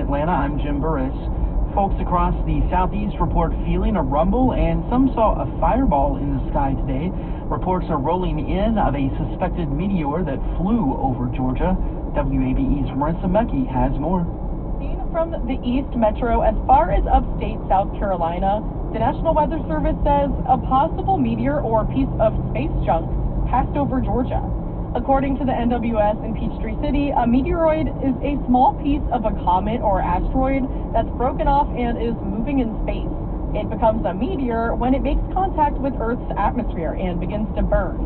Atlanta, I'm Jim Burris. Folks across the southeast report feeling a rumble, and some saw a fireball in the sky today. Reports are rolling in of a suspected meteor that flew over Georgia. WABE's Marissa Mecki has more. Seen from the East Metro as far as upstate South Carolina, the National Weather Service says a possible meteor or piece of space junk passed over Georgia. According to the NWS in Peachtree City, a meteoroid is a small piece of a comet or asteroid that's broken off and is moving in space. It becomes a meteor when it makes contact with Earth's atmosphere and begins to burn.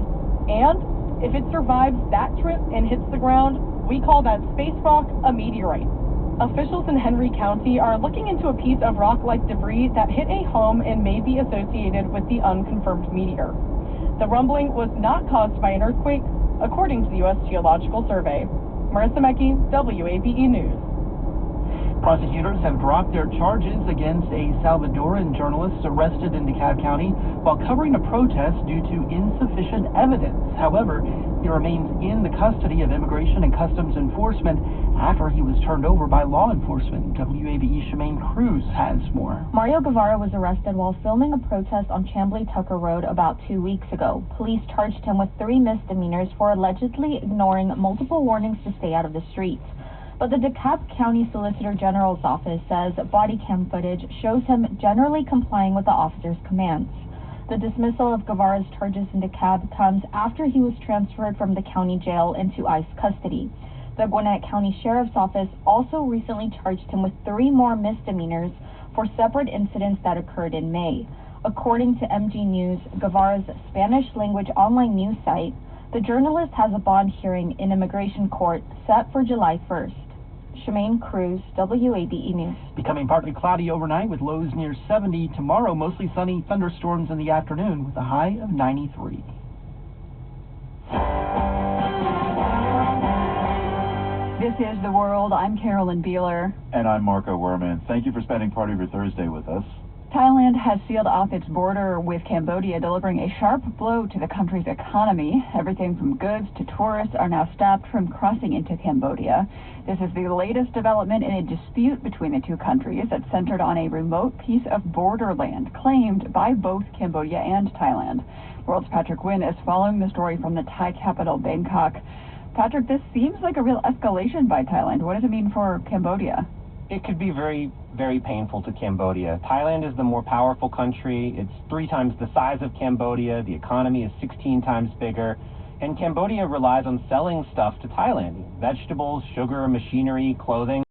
And if it survives that trip and hits the ground, we call that space rock a meteorite. Officials in Henry County are looking into a piece of rock-like debris that hit a home and may be associated with the unconfirmed meteor. The rumbling was not caused by an earthquake, according to the U.S. Geological Survey. Marissa Mecki, WABE News. Prosecutors have dropped their charges against a Salvadoran journalist arrested in DeKalb County while covering a protest due to insufficient evidence. However, he remains in the custody of Immigration and Customs Enforcement after he was turned over by law enforcement. WABE Shemaine Cruz has more. Mario Guevara was arrested while filming a protest on Chamblee-Tucker Road about 2 weeks ago. Police charged him with 3 misdemeanors for allegedly ignoring multiple warnings to stay out of the streets. But the DeKalb County Solicitor General's office says body cam footage shows him generally complying with the officer's commands. The dismissal of Guevara's charges in DeKalb comes after he was transferred from the county jail into ICE custody. The Gwinnett County Sheriff's Office also recently charged him with 3 more misdemeanors for separate incidents that occurred in May. According to MG News, Guevara's Spanish-language online news site, the journalist has a bond hearing in immigration court set for July 1st. Shemaine Cruz, WABE News. Becoming partly cloudy overnight with lows near 70. Tomorrow, mostly sunny, thunderstorms in the afternoon with a high of 93. This is The World. I'm Carolyn Beeler. And I'm Marco Werman. Thank you for spending part of your Thursday with us. Thailand has sealed off its border with Cambodia, delivering a sharp blow to the country's economy. Everything from goods to tourists are now stopped from crossing into Cambodia. This is the latest development in a dispute between the two countries that centered on a remote piece of borderland claimed by both Cambodia and Thailand. The World's Patrick Wynn is following the story from the Thai capital, Bangkok. Patrick, this seems like a real escalation by Thailand. What does it mean for Cambodia? It could be very, very painful to Cambodia. Thailand is the more powerful country. It's 3 times the size of Cambodia. The economy is 16 times bigger. And Cambodia relies on selling stuff to Thailand. Vegetables, sugar, machinery, clothing.